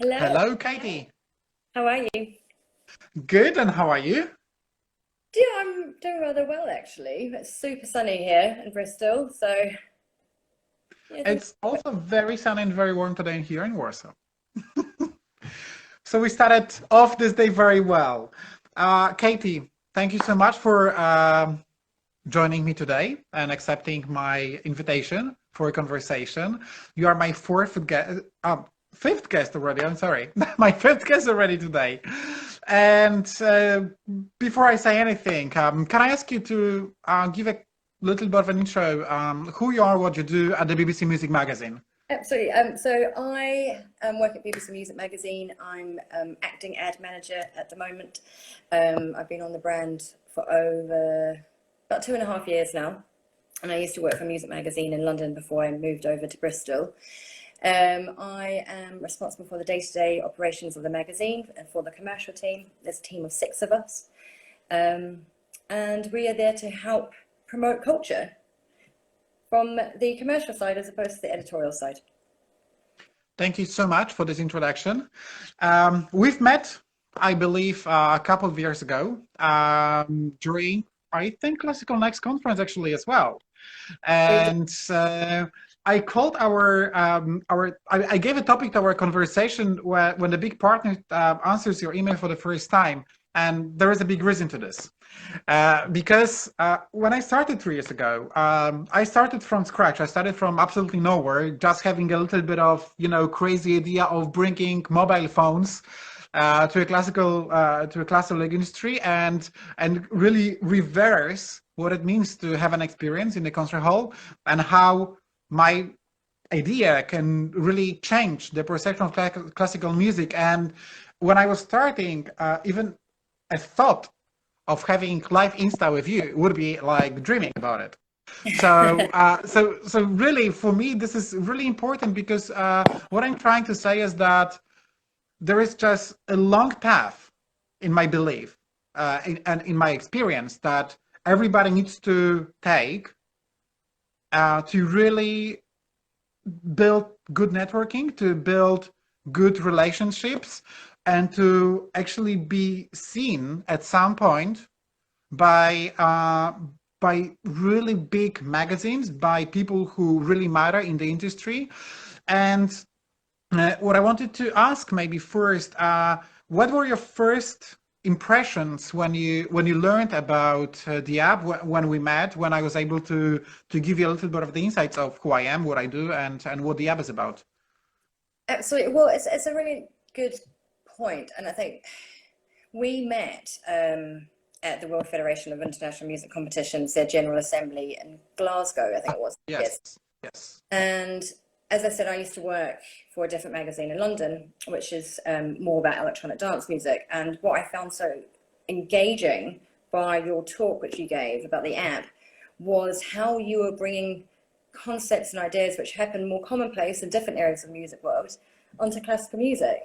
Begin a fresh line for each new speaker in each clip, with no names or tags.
Hello,
Hello, Katie.
how are you?
Good, and how are you?
Yeah, I'm doing rather well actually. It's super sunny here in Bristol, so yeah, things.
It's also very sunny and very warm today here in Warsaw. So we started off this day very well. Katie, thank you so much for joining me today and accepting my invitation for a conversation. You are my fifth guest already. I'm sorry, my fifth guest already today. And before I say anything, can I ask you to give a little bit of an intro, who you are, what you do at the BBC Music Magazine?
Absolutely. So I work at BBC Music Magazine. I'm acting ad manager at the moment. I've been on the brand for over about 2.5 years now, and I used to work for Music Magazine in London before I moved over to Bristol. I am responsible for the day-to-day operations of the magazine and for the commercial team. There's a team of 6 of us, and we are there to help promote culture from the commercial side as opposed to the editorial side.
Thank you so much for this introduction. We've met, I believe, a couple of years ago during, I think, Classical Next conference actually as well. And I called I gave a topic to our conversation when the big partner answers your email for the first time. And there is a big reason to this. Because when I started 3 years ago, I started from scratch. I started from absolutely nowhere, just having a little bit of, crazy idea of bringing mobile phones to a classical industry and really reverse what it means to have an experience in the concert hall and how my idea can really change the perception of classical music. And when I was starting, even a thought of having live Insta with you would be like dreaming about it. So really, for me, this is really important because what I'm trying to say is that there is just a long path, in my belief, and in my experience, that everybody needs to take to really build good networking, to build good relationships, and to actually be seen at some point by really big magazines, by people who really matter in the industry. And what I wanted to ask maybe first, what were your first impressions when you learned about the app when we met, when I was able to give you a little bit of the insights of who I am, what I do, and what the app is about?
Absolutely. Well, it's a really good point, and I think we met at the World Federation of International Music Competitions, their General Assembly in Glasgow, I think it was.
Yes, yes.
And as I said, I used to work for a different magazine in London, which is more about electronic dance music. And what I found so engaging by your talk, which you gave about the app, was how you were bringing concepts and ideas which happen more commonplace in different areas of the music world onto classical music.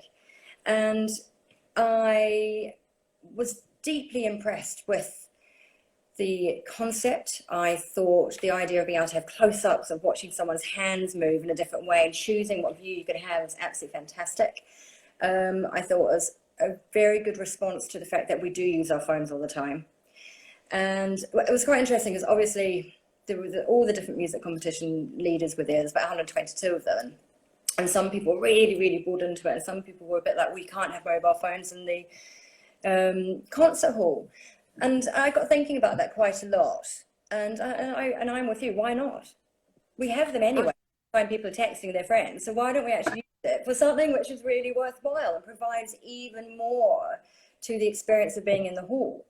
And I was deeply impressed with the concept. I thought the idea of being able to have close-ups of watching someone's hands move in a different way and choosing what view you could have was absolutely fantastic. I thought it was a very good response to the fact that we do use our phones all the time. And it was quite interesting because obviously there were all the different music competition leaders were there. There's about 122 of them. And some people were really, really bought into it. And some people were a bit like, we can't have mobile phones in the concert hall. And I got thinking about that quite a lot. And I'm with you. Why not? We have them anyway. Find people texting their friends. So why don't we actually use it for something which is really worthwhile and provides even more to the experience of being in the hall?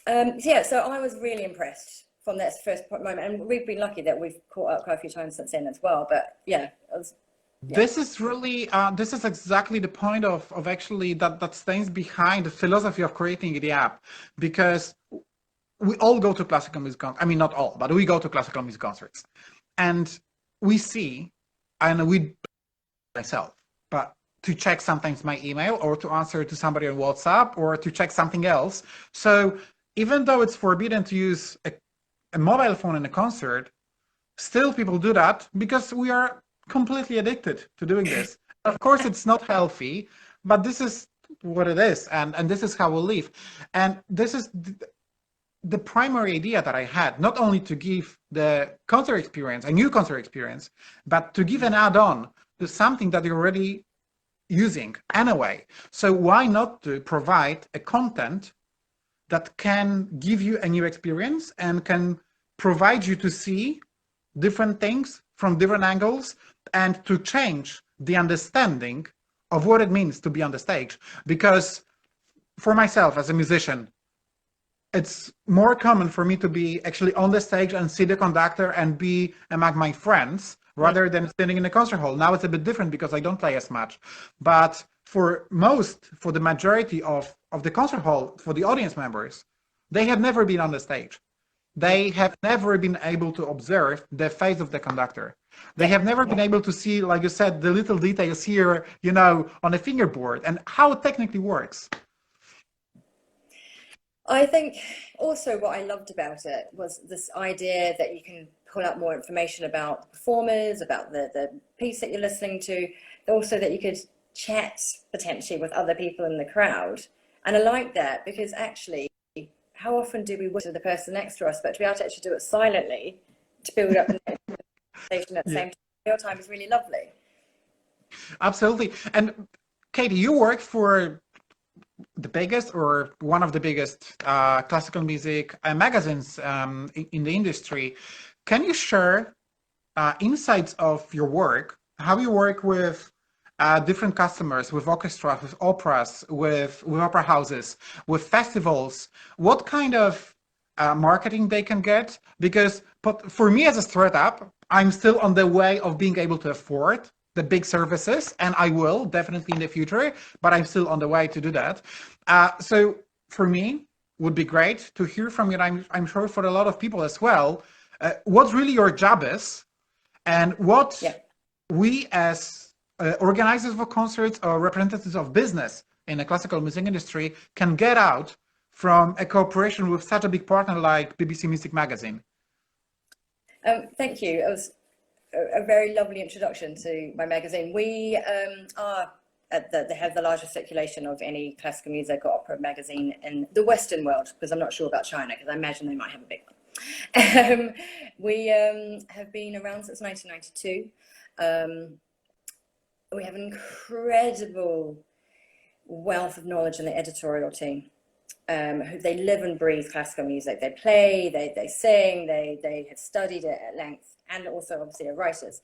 So I was really impressed from that first moment. And we've been lucky that we've caught up quite a few times since then as well. But yeah,
This is really, this is exactly the point of actually that stands behind the philosophy of creating the app, because we all go to classical music concerts. I mean, not all, but we go to classical music concerts, and we see, and we myself, but to check sometimes my email or to answer to somebody on WhatsApp or to check something else. So even though it's forbidden to use a mobile phone in a concert, still people do that because we are completely addicted to doing this. Of course, it's not healthy, but this is what it is, and this is how we live. And this is the primary idea that I had, not only to give the concert experience, a new concert experience, but to give an add-on to something that you're already using anyway. So why not to provide a content that can give you a new experience and can provide you to see different things from different angles and to change the understanding of what it means to be on the stage. Because for myself as a musician, it's more common for me to be actually on the stage and see the conductor and be among my friends rather than standing in a concert hall. Now it's a bit different because I don't play as much. But for the majority of the concert hall, for the audience members, they have never been on the stage. They have never been able to observe the face of the conductor. They have never been able to see, like you said, the little details here, on a fingerboard and how it technically works.
I think also what I loved about it was this idea that you can pull out more information about the performers, about the piece that you're listening to, also that you could chat potentially with other people in the crowd. And I like that because actually, how often do we whisper to the person next to us, but to be able to actually do it silently to build up the conversation at the same time, real time is really lovely.
Absolutely. And Katie, you work for the biggest or one of the biggest classical music magazines in the industry. Can you share insights of your work, how you work with different customers, with orchestras, with operas, with opera houses, with festivals, what kind of marketing they can get? Because for me as a startup, I'm still on the way of being able to afford the big services, and I will definitely in the future, but I'm still on the way to do that. So for me, would be great to hear from you, and I'm sure for a lot of people as well, what really your job is, and what we as organizers of concerts or representatives of business in the classical music industry can get out from a cooperation with such a big partner like BBC Music Magazine.
Thank you. It was a very lovely introduction to my magazine. We they have the largest circulation of any classical music or opera magazine in the Western world, because I'm not sure about China, because I imagine they might have a big one. We have been around since 1992. We have an incredible wealth of knowledge in the editorial team. They live and breathe classical music. They play, they sing, they have studied it at length, and also obviously are writers.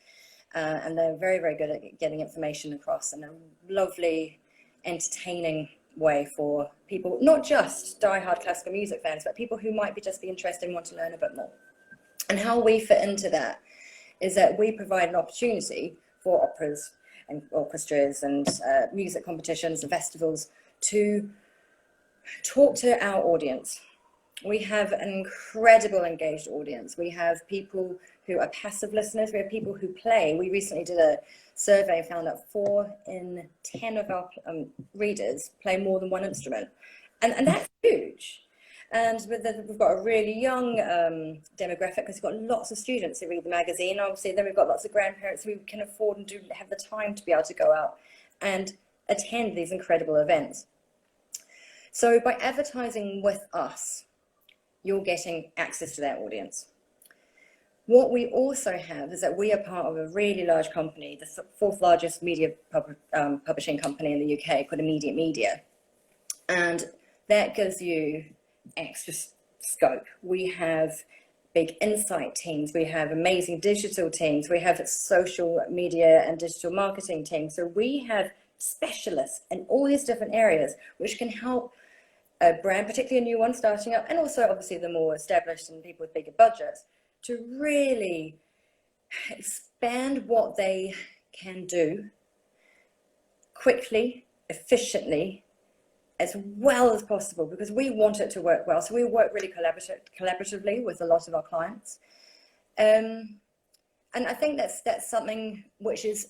And they're very, very good at getting information across in a lovely, entertaining way for people, not just diehard classical music fans, but people who might just be interested and want to learn a bit more. And how we fit into that is that we provide an opportunity for operas and orchestras and music competitions and festivals to talk to our audience. We have an incredible engaged audience. We have people who are passive listeners. We have people who play. We recently did a survey and found that 4 in 10 of our readers play more than one instrument. And that's huge. And we've got a really young demographic, because we've got lots of students who read the magazine. Obviously, then we've got lots of grandparents who can afford and do have the time to be able to go out and attend these incredible events. So by advertising with us, you're getting access to that audience. What we also have is that we are part of a really large company, the 4th largest media publishing company in the UK, called Immediate Media. And that gives you extra scope. We have big insight teams, we have amazing digital teams, we have social media and digital marketing teams. So we have specialists in all these different areas, which can help a brand, particularly a new one starting up, and also obviously the more established and people with bigger budgets, to really expand what they can do quickly, efficiently, as well as possible, because we want it to work well. So we work really collaboratively with a lot of our clients. And I think that's something which is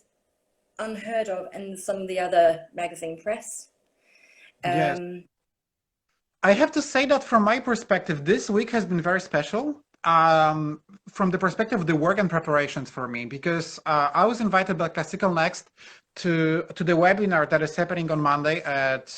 unheard of in some of the other magazine press.
Yes. I have to say that from my perspective, this week has been very special. from the perspective of the work and preparations for me, because I was invited by Classical Next to the webinar that is happening on Monday at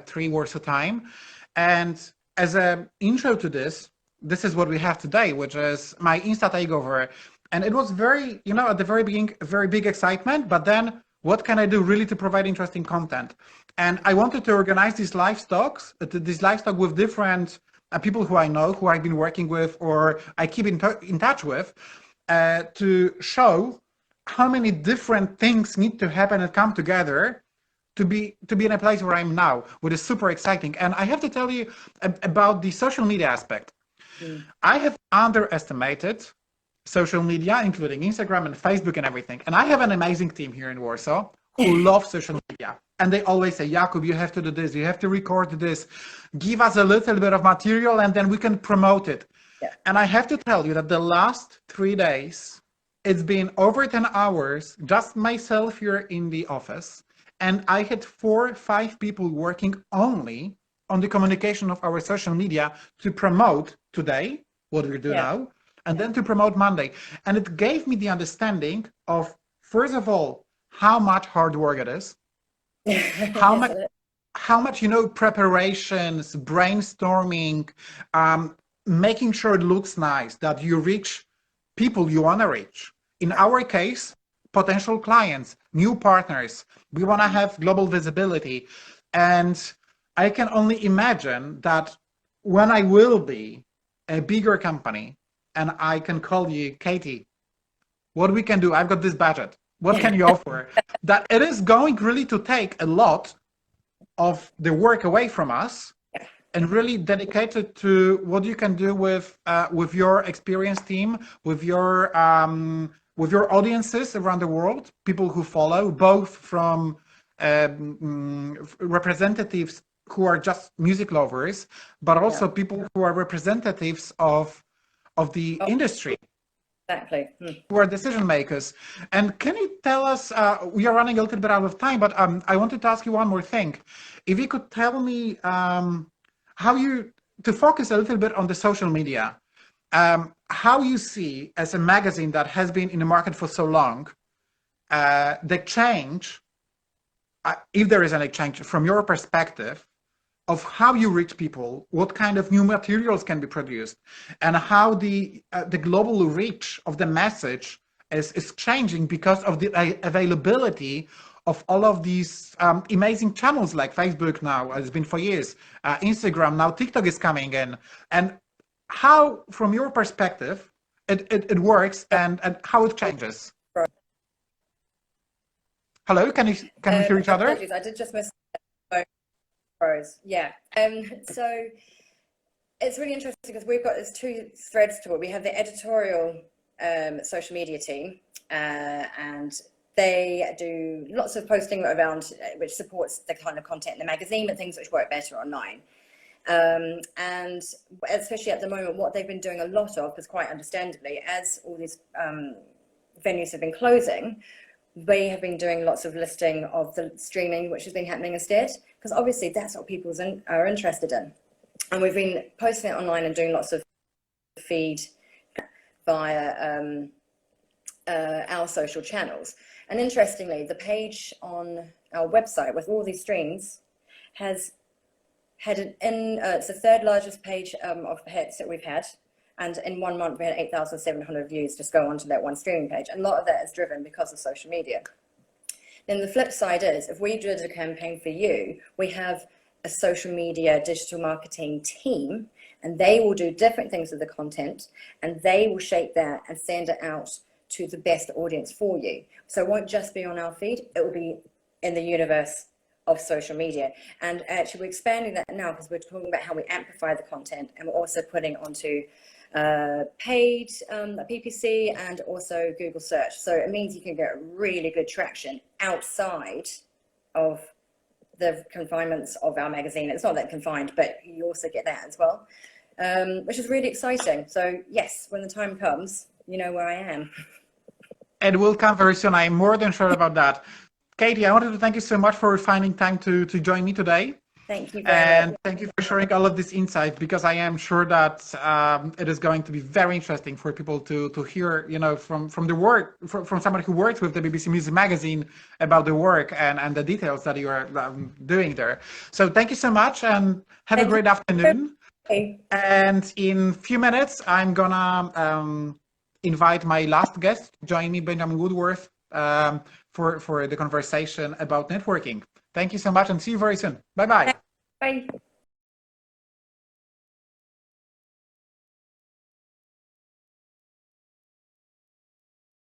3 Warsaw time. And as an intro to this is what we have today, which is my Insta takeover. And it was very, at the very beginning, very big excitement, but then what can I do really to provide interesting content? And I wanted to organize these live talks with different people who I know, who I've been working with, or I keep in touch with, to show how many different things need to happen and come together to be in a place where I'm now, which is super exciting. And I have to tell you about the social media aspect. I have underestimated social media, including Instagram and Facebook and everything. And I have an amazing team here in Warsaw who love social media. And they always say, Jakub, you have to do this, you have to record this, give us a little bit of material and then we can promote it. Yeah. And I have to tell you that the last 3 days, it's been over 10 hours, just myself here in the office. And I had 4 or 5 people working only on the communication of our social media to promote today, what we do now, and then to promote Monday. And it gave me the understanding of, first of all, how much hard work it is, how much, preparations, brainstorming, making sure it looks nice, that you reach people you want to reach. In our case, potential clients, new partners. We want to have global visibility. And I can only imagine that when I will be a bigger company and I can call you, Katie, what we can do, I've got this budget. What can you offer? That it is going really to take a lot of the work away from us and really dedicate it to what you can do with your experienced team, with your audiences around the world, people who follow, both from representatives who are just music lovers, but also people who are representatives of the industry.
Exactly.
Who are decision makers. And can you tell us, we are running a little bit out of time, but I wanted to ask you one more thing. If you could tell me to focus a little bit on the social media, how you see as a magazine that has been in the market for so long, the change, if there is any change from your perspective, of how you reach people, what kind of new materials can be produced, and how the global reach of the message is changing because of the availability of all of these amazing channels like Facebook now, it's been for years, Instagram, now TikTok is coming in, and how, from your perspective, it works and how it changes. Hello, can we hear each other?
I did just miss. Yeah. So it's really interesting because we've got these 2 threads to it. We have the editorial social media team, and they do lots of posting around which supports the kind of content in the magazine and things which work better online. And especially at the moment, what they've been doing a lot of, because quite understandably, as all these venues have been closing, they have been doing lots of listing of the streaming, which has been happening instead, because obviously that's what people are interested in. And we've been posting it online and doing lots of feed via our social channels. And interestingly, the page on our website with all these streams has had it's the 3rd largest page of hits that we've had. And in 1 month, we had 8,700 views just go onto that one streaming page. And a lot of that is driven because of social media. Then the flip side is, if we did a campaign for you, we have a social media digital marketing team, and they will do different things with the content, and they will shape that and send it out to the best audience for you. So it won't just be on our feed, it will be in the universe of social media. And actually we're expanding that now because we're talking about how we amplify the content, and we're also putting onto paid PPC and also Google search. So it means you can get really good traction outside of the confinements of our magazine. It's not that confined, but you also get that as well, which is really exciting. So yes, when the time comes, you know where I am.
It will come very soon. I'm more than sure about that. Katie, I wanted to thank you so much for finding time to join me today.
Thank you very much.
Thank you for sharing all of this insight, because I am sure that it is going to be very interesting for people to hear, from the work, from somebody who works with the BBC Music Magazine about the work and the details that you are doing there. So thank you so much, and have a great afternoon. And in a few minutes, I'm gonna invite my last guest to join me, Benjamin Woodworth, for the conversation about networking. Thank you so much, and see you very soon. Bye-bye.
Bye.